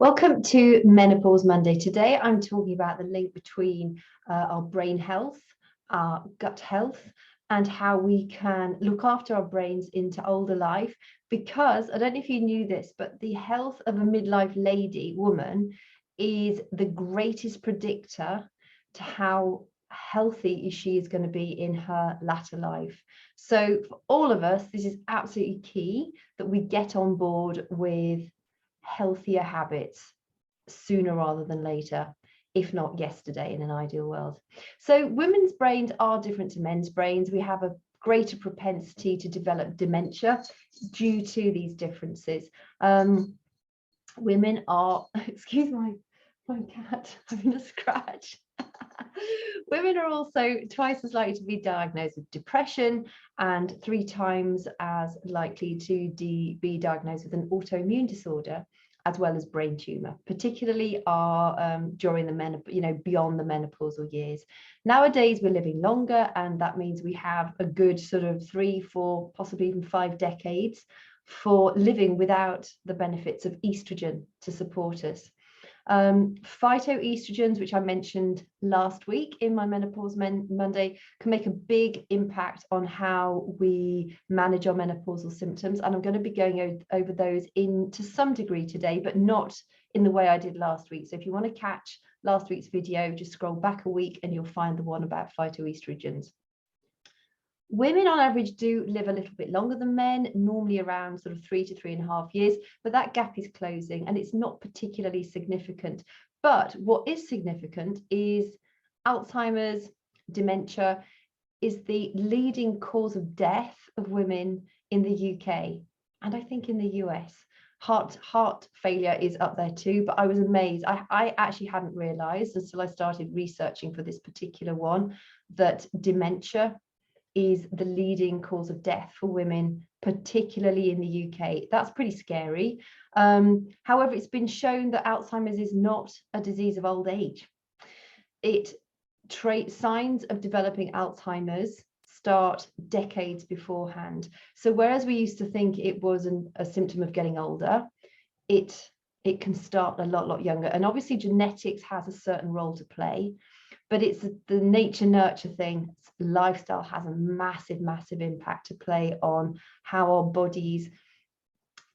Welcome to Menopause Monday. Today I'm talking about the link between our brain health, our gut health, and how we can look after our brains into older life. Because I don't know if you knew this, but the health of a midlife woman, is the greatest predictor to how healthy she is going to be in her latter life. So for all of us, this is absolutely key that we get on board with healthier habits sooner rather than later, if not yesterday in an ideal world. So women's brains are different to men's brains. We have a greater propensity to develop dementia due to these differences. Women are, excuse my cat having a scratch. Women are also twice as likely to be diagnosed with depression and 3 times as likely to be diagnosed with an autoimmune disorder, as well as brain tumor, particularly during the beyond the menopausal years. Nowadays, we're living longer, and that means we have a good sort of 3, 4, possibly even 5 decades for living without the benefits of estrogen to support us. Phytoestrogens, which I mentioned last week in my Menopause Monday, can make a big impact on how we manage our menopausal symptoms, and I'm going to be going over those to some degree today, but not in the way I did last week. So if you want to catch last week's video, just scroll back a week and you'll find the one about phytoestrogens. Women on average do live a little bit longer than men, normally around sort of 3 to 3.5 years, but that gap is closing and it's not particularly significant. But what is significant is Alzheimer's, dementia is the leading cause of death of women in the UK, and I think in the US. Heart failure is up there too, but I was amazed. I actually hadn't realized until I started researching for this particular one that dementia is the leading cause of death for women, particularly in the UK. That's pretty scary. However, it's been shown that Alzheimer's is not a disease of old age. Signs of developing Alzheimer's start decades beforehand. So whereas we used to think it was a symptom of getting older, it can start a lot younger. And obviously genetics has a certain role to play, but it's the nature-nurture thing. Lifestyle has a massive impact to play on how our bodies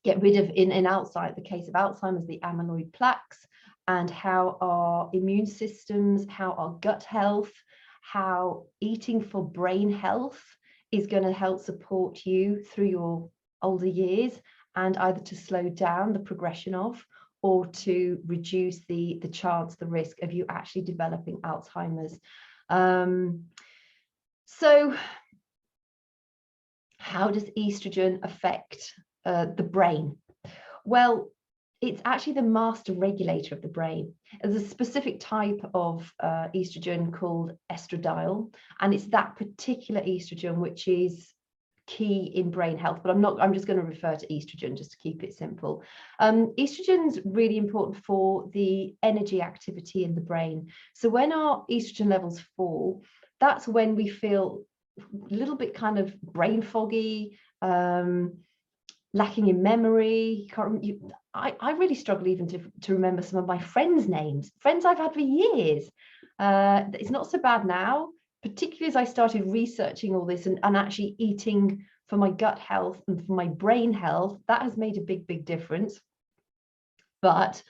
get rid of, in the case of Alzheimer's, the amyloid plaques, and how our immune systems, how our gut health, how eating for brain health is going to help support you through your older years, and either to slow down the progression of or to reduce the risk of you actually developing Alzheimer's. So how does estrogen affect the brain? Well, it's actually the master regulator of the brain. There's a specific type of estrogen called estradiol, and it's that particular estrogen which is key in brain health, but I'm just going to refer to estrogen just to keep it simple. Estrogen's really important for the energy activity in the brain. So when our estrogen levels fall, that's when we feel a little bit kind of brain foggy, lacking in memory. I really struggle even to remember some of my friends' names, friends I've had for years. It's not so bad now, particularly as I started researching all this and actually eating for my gut health and for my brain health. That has made a big difference. But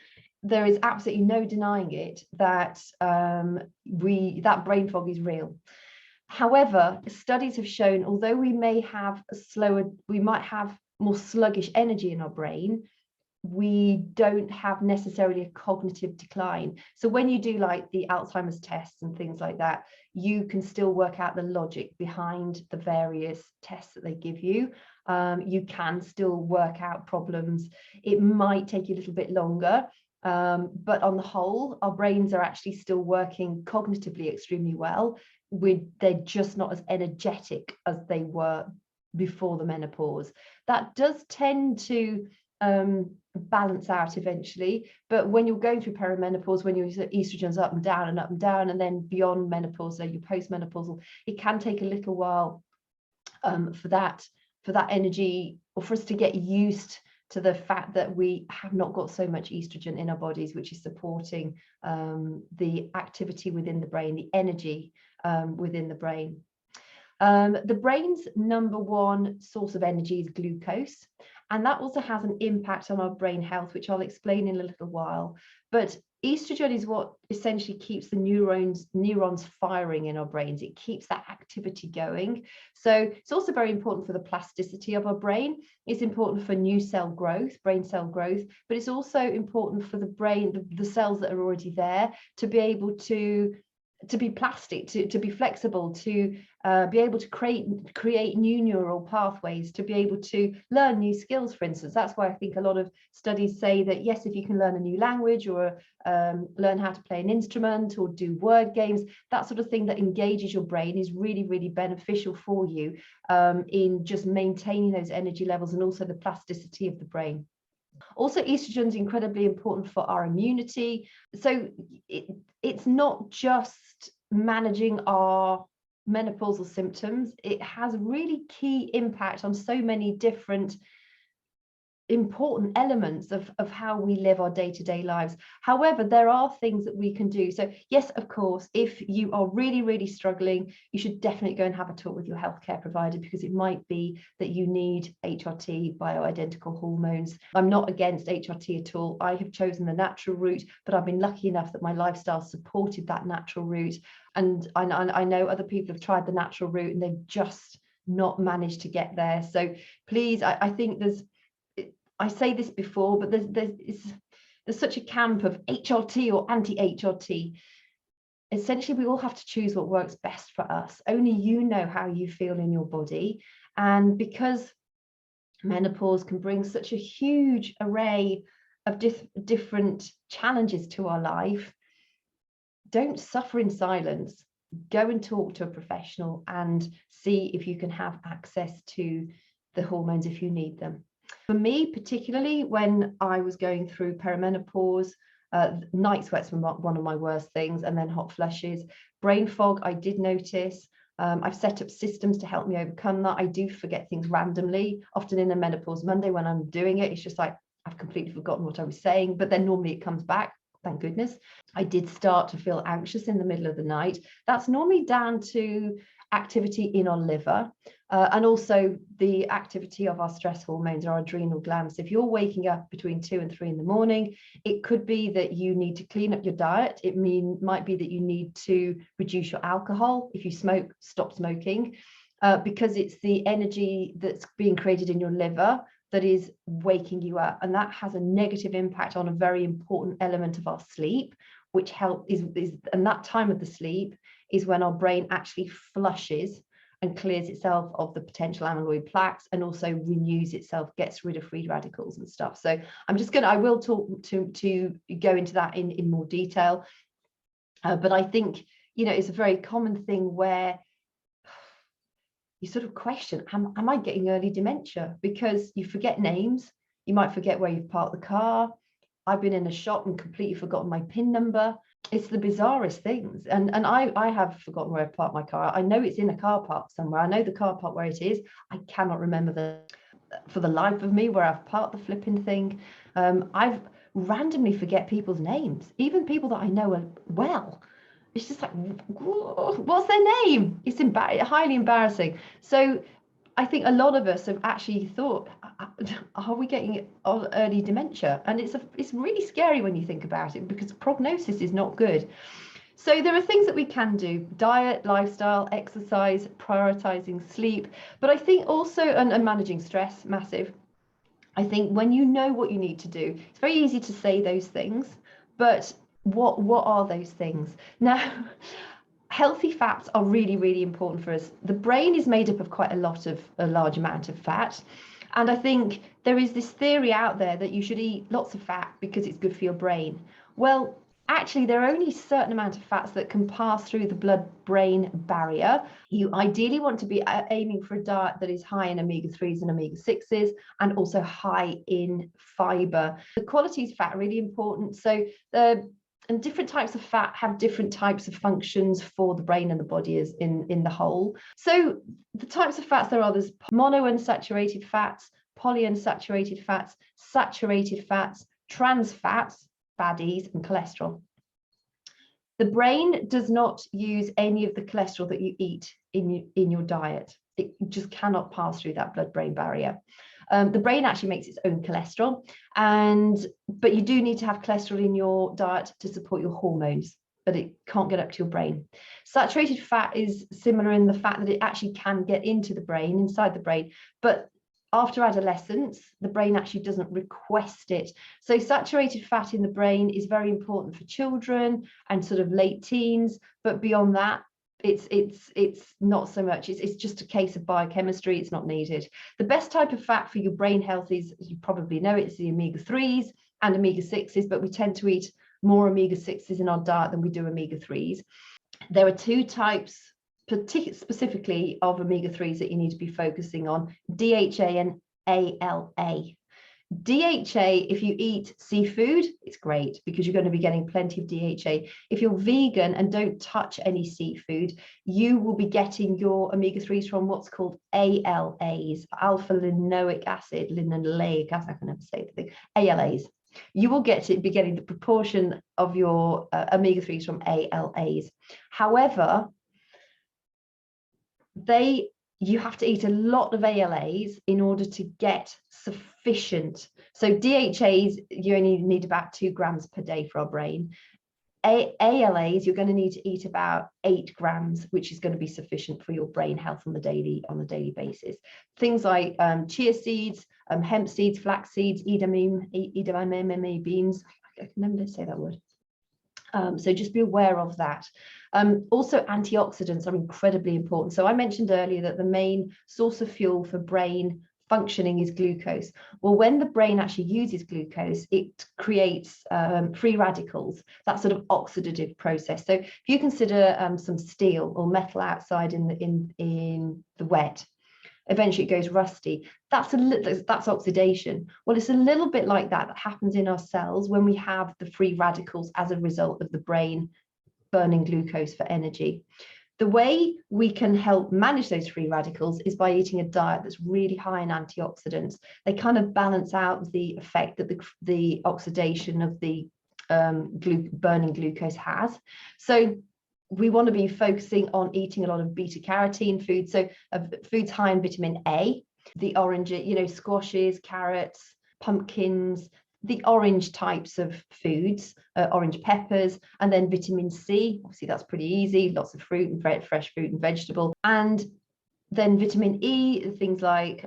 there is absolutely no denying it that that brain fog is real. However, studies have shown, although we might have more sluggish energy in our brain, we don't have necessarily a cognitive decline. So when you do like the Alzheimer's tests and things like that, you can still work out the logic behind the various tests that they give you. You can still work out problems. It might take you a little bit longer, but on the whole, our brains are actually still working cognitively extremely well. They're just not as energetic as they were before the menopause. That does tend to balance out eventually, but when you're going through perimenopause, when your estrogen's up and down, and then beyond menopause, so you're postmenopausal, it can take a little while for that energy, or for us to get used to the fact that we have not got so much estrogen in our bodies, which is supporting the activity within the brain, the energy within the brain. The brain's number one source of energy is glucose, and that also has an impact on our brain health, which I'll explain in a little while. But estrogen is what essentially keeps the neurons firing in our brains. It keeps that activity going. So it's also very important for the plasticity of our brain. It's important for new cell growth, brain cell growth, but it's also important for the brain, the cells that are already there, to be able to be plastic, to be flexible, to be able to create new neural pathways, to be able to learn new skills, for instance. That's why I think a lot of studies say that, yes, if you can learn a new language or learn how to play an instrument or do word games, that sort of thing that engages your brain is really, really beneficial for you in just maintaining those energy levels and also the plasticity of the brain. Also, estrogen is incredibly important for our immunity. So it's not just managing our menopausal symptoms. It has a really key impact on so many different important elements of how we live our day-to-day lives. However, there are things that we can do. So yes, of course, if you are really, really struggling, you should definitely go and have a talk with your healthcare provider, because it might be that you need HRT, bioidentical hormones. I'm not against HRT at all. I have chosen the natural route, but I've been lucky enough that my lifestyle supported that natural route. And I know other people have tried the natural route and they've just not managed to get there. So please, I think I say this before, but there's such a camp of HRT or anti-HRT. Essentially, we all have to choose what works best for us. Only you know how you feel in your body. And because menopause can bring such a huge array of different challenges to our life, don't suffer in silence. Go and talk to a professional and see if you can have access to the hormones if you need them. For me, particularly when I was going through perimenopause, night sweats were one of my worst things, and then hot flushes. Brain fog, I did notice. I've set up systems to help me overcome that. I do forget things randomly. Often in a Menopause Monday when I'm doing it, it's just like I've completely forgotten what I was saying, but then normally it comes back. Thank goodness. I did start to feel anxious in the middle of the night. That's normally down to activity in our liver and also the activity of our stress hormones, our adrenal glands. So if you're waking up between 2 and 3 in the morning, it could be that you need to clean up your diet. It might be that you need to reduce your alcohol. If you smoke, stop smoking, because it's the energy that's being created in your liver that is waking you up, and that has a negative impact on a very important element of our sleep, which and that time of the sleep is when our brain actually flushes and clears itself of the potential amyloid plaques and also renews itself, gets rid of free radicals and stuff. So I will talk to go into that in more detail, but I think, it's a very common thing where you sort of question, am I getting early dementia? Because you forget names, you might forget where you've parked the car. I've been in a shop and completely forgotten my PIN number. It's the bizarrest things. And I have forgotten where I parked my car. I know it's in a car park somewhere. I know the car park where it is. I cannot remember for the life of me where I've parked the flipping thing. I've randomly forget people's names, even people that I know well. It's just like, what's their name? It's highly embarrassing. So I think a lot of us have actually thought, are we getting early dementia? And it's really scary when you think about it, because prognosis is not good. So there are things that we can do: diet, lifestyle, exercise, prioritizing sleep. But I think also, and managing stress, massive. I think when you know what you need to do, it's very easy to say those things, but what are those things? Now, healthy fats are really, really important for us. The brain is made up of quite a large amount of fat. And I think there is this theory out there that you should eat lots of fat because it's good for your brain. Well, actually, there are only a certain amount of fats that can pass through the blood-brain barrier. You ideally want to be aiming for a diet that is high in omega-3s and omega-6s, and also high in fiber. The quality of fat are really important. So and different types of fat have different types of functions for the brain and the body as in the whole. So the types of fats there's monounsaturated fats, polyunsaturated fats, saturated fats, trans fats, baddies, and cholesterol. The brain does not use any of the cholesterol that you eat in your diet. It just cannot pass through that blood-brain barrier. The brain actually makes its own cholesterol, but you do need to have cholesterol in your diet to support your hormones, but it can't get up to your brain. Saturated fat is similar in the fact that it actually can get into the brain, inside the brain, but after adolescence, the brain actually doesn't request it. So saturated fat in the brain is very important for children and sort of late teens, but beyond that, it's not so much. It's just a case of biochemistry. It's not needed. The best type of fat for your brain health is, as you probably know, it's the omega-3s and omega-6s, but we tend to eat more omega-6s in our diet than we do omega-3s. There are two types specifically of omega-3s that you need to be focusing on: DHA and ALA. DHA, if you eat seafood, it's great because you're going to be getting plenty of DHA. If you're vegan and don't touch any seafood, you will be getting your omega-3s from what's called ALAs, alpha linoleic acid, linoleic acid, I can never say the thing, ALAs. You will be getting the proportion of your omega-3s from ALAs. However, you have to eat a lot of ALAs in order to get sufficient. So DHAs, you only need about 2 grams per day for our brain. ALAs, you're going to need to eat about 8 grams, which is going to be sufficient for your brain health on the daily basis. Things like chia seeds, hemp seeds, flax seeds, edamame beans. I can never say that word. So just be aware of that. Also, antioxidants are incredibly important. So I mentioned earlier that the main source of fuel for brain functioning is glucose. Well, when the brain actually uses glucose, it creates free radicals, that sort of oxidative process. So if you consider some steel or metal outside in the wet, eventually it goes rusty. That's oxidation. Well, it's a little bit like that happens in our cells when we have the free radicals as a result of the brain burning glucose for energy. The way we can help manage those free radicals is by eating a diet that's really high in antioxidants. They kind of balance out the effect that the oxidation of the burning glucose has. So we want to be focusing on eating a lot of beta carotene foods, so foods high in vitamin A, the orange, squashes, carrots, pumpkins, the orange types of foods, orange peppers, and then vitamin C. Obviously, that's pretty easy, lots of fruit and fresh fruit and vegetable. And then vitamin E, things like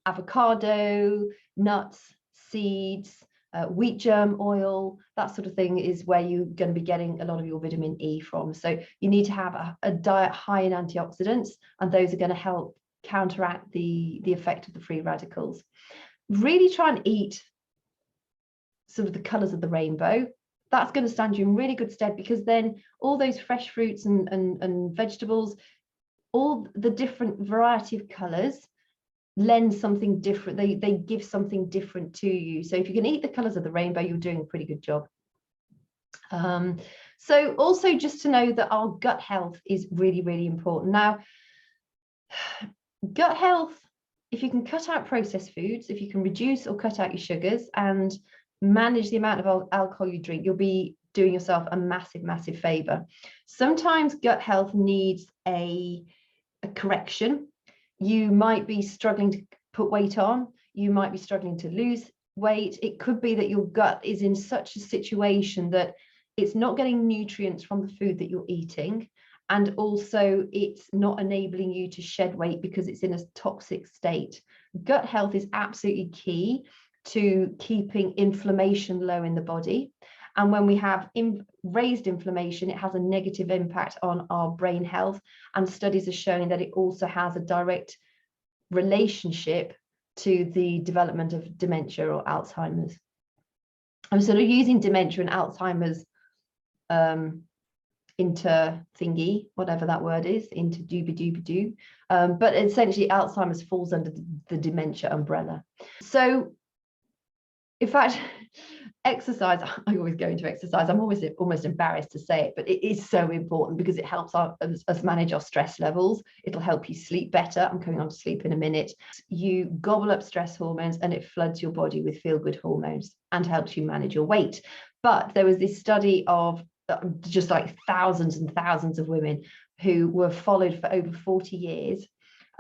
avocado, nuts, seeds, wheat germ oil, that sort of thing is where you're going to be getting a lot of your vitamin E from. So you need to have a diet high in antioxidants, and those are going to help counteract the effect of the free radicals. Really try and eat sort of the colors of the rainbow. That's going to stand you in really good stead, because then all those fresh fruits and vegetables, all the different variety of colors lend something different. They give something different to you. So if you can eat the colors of the rainbow, you're doing a pretty good job. So also just to know that our gut health is really, really important. Now, gut health, if you can cut out processed foods, if you can reduce or cut out your sugars and manage the amount of alcohol you drink, you'll be doing yourself a massive, massive favor. Sometimes gut health needs a correction. You might be struggling to put weight on. You might be struggling to lose weight. It could be that your gut is in such a situation that it's not getting nutrients from the food that you're eating. And also it's not enabling you to shed weight because it's in a toxic state. Gut health is absolutely key to keeping inflammation low in the body. And when we have raised inflammation, it has a negative impact on our brain health. And studies are showing that it also has a direct relationship to the development of dementia or Alzheimer's. I'm sort of using dementia and Alzheimer's into thingy, whatever that word is, into dooby-dooby-doo. But essentially Alzheimer's falls under the dementia umbrella. So In fact, exercise, I always go into exercise. I'm almost embarrassed to say it, but it is so important because it helps us manage our stress levels. It'll help you sleep better. I'm coming on to sleep in a minute. You gobble up stress hormones and it floods your body with feel-good hormones and helps you manage your weight. But there was this study of just like thousands and thousands of women who were followed for over 40 years.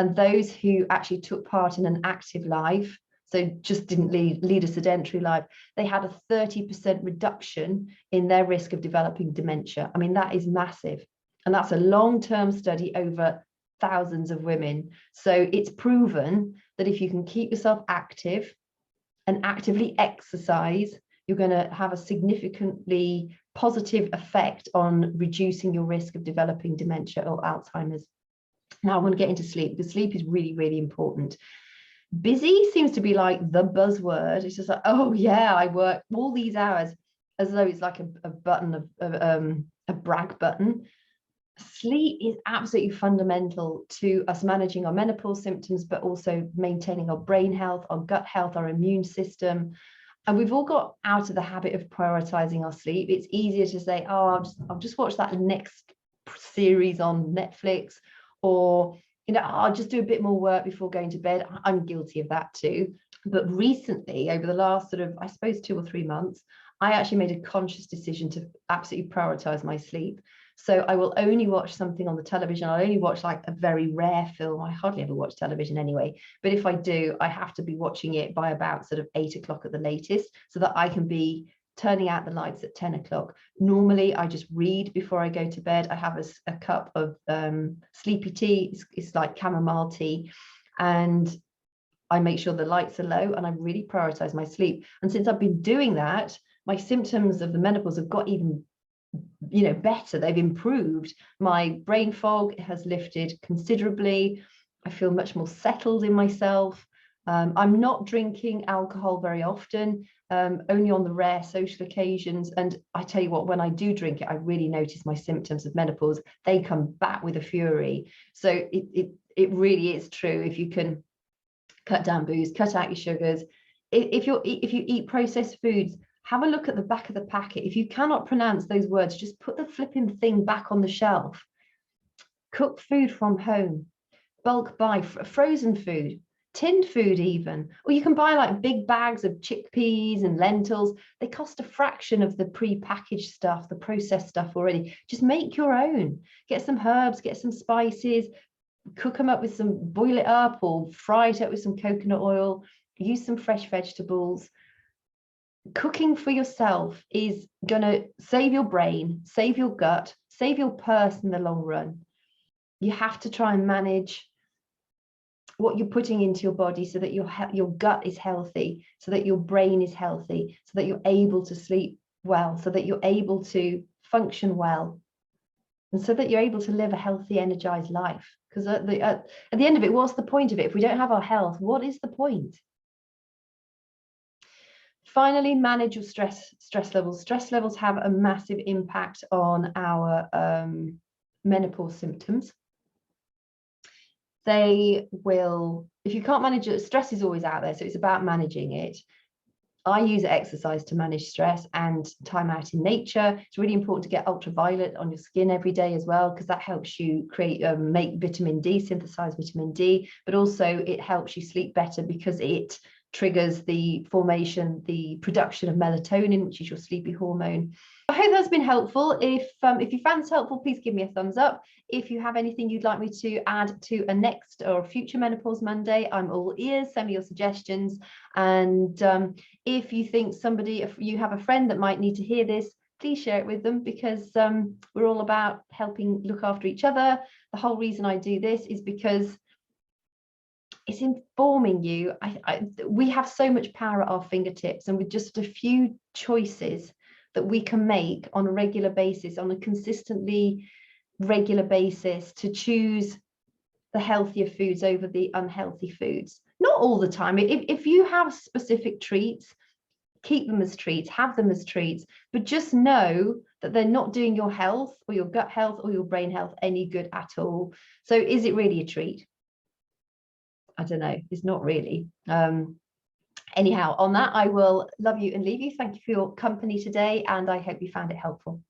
And those who actually took part in an active life, so just didn't lead a sedentary life, they had a 30% reduction in their risk of developing dementia. I mean, that is massive. And that's a long-term study over thousands of women. So it's proven that if you can keep yourself active and actively exercise, you're going to have a significantly positive effect on reducing your risk of developing dementia or Alzheimer's. Now I want to get into sleep, because sleep is really, really important. Busy seems to be like the buzzword. It's just like, oh yeah, I work all these hours, as though it's like a button of a brag button. Sleep is absolutely fundamental to us managing our menopause symptoms, but also maintaining our brain health, our gut health, our immune system. And we've all got out of the habit of prioritizing our sleep. It's easier to say, oh, I'll just watch that next series on Netflix, or I'll just do a bit more work before going to bed. I'm guilty of that too. But recently, over the last sort of, I suppose, 2 or 3 months, I actually made a conscious decision to absolutely prioritize my sleep. So I will only watch something on the television. I'll only watch like a very rare film. I hardly ever watch television anyway. But if I do, I have to be watching it by about sort of 8 o'clock at the latest, so that I can be turning out the lights at 10 o'clock. Normally, I just read before I go to bed. I have a cup of sleepy tea. It's like chamomile tea. And I make sure the lights are low and I really prioritize my sleep. And since I've been doing that, my symptoms of the menopause have got even better. They've improved. My brain fog has lifted considerably. I feel much more settled in myself. I'm not drinking alcohol very often, only on the rare social occasions. And I tell you what, when I do drink it, I really notice my symptoms of menopause. They come back with a fury. So it really is true. If you can cut down booze, cut out your sugars. If you eat processed foods, have a look at the back of the packet. If you cannot pronounce those words, just put the flipping thing back on the shelf. Cook food from home. Bulk buy frozen food, tinned food even. Or you can buy like big bags of chickpeas and lentils. They cost a fraction of the pre-packaged stuff, the processed stuff already. Just make your own. Get some herbs, get some spices, cook them up with boil it up or fry it up with some coconut oil. Use some fresh vegetables. Cooking for yourself is going to save your brain, save your gut, save your purse in the long run. You have to try and manage what you're putting into your body so that your gut is healthy, so that your brain is healthy, so that you're able to sleep well, so that you're able to function well, and so that you're able to live a healthy, energized life. Because at the end of it, what's the point of it? If we don't have our health, what is the point? Finally, manage your stress levels. Stress levels have a massive impact on our menopause symptoms. They will, if you can't manage it, stress is always out there, so it's about managing it. I use exercise to manage stress and time out in nature. It's really important to get ultraviolet on your skin every day as well, because that helps you make vitamin D, synthesize vitamin D, but also it helps you sleep better because it triggers the production of melatonin, which is your sleepy hormone. I hope that's been helpful. If you found this helpful, please give me a thumbs up. If you have anything you'd like me to add to a next or future Menopause Monday, I'm all ears. Send me your suggestions. And if you think if you have a friend that might need to hear this, please share it with them, because we're all about helping look after each other. The whole reason I do this is because it's informing you. We have so much power at our fingertips, and with just a few choices that we can make on a regular basis, on a consistently regular basis, to choose the healthier foods over the unhealthy foods. Not all the time. If you have specific treats, keep them as treats, have them as treats, but just know that they're not doing your health or your gut health or your brain health any good at all. So is it really a treat? I don't know. It's not really. Anyhow, on that, I will love you and leave you. Thank you for your company today, and I hope you found it helpful.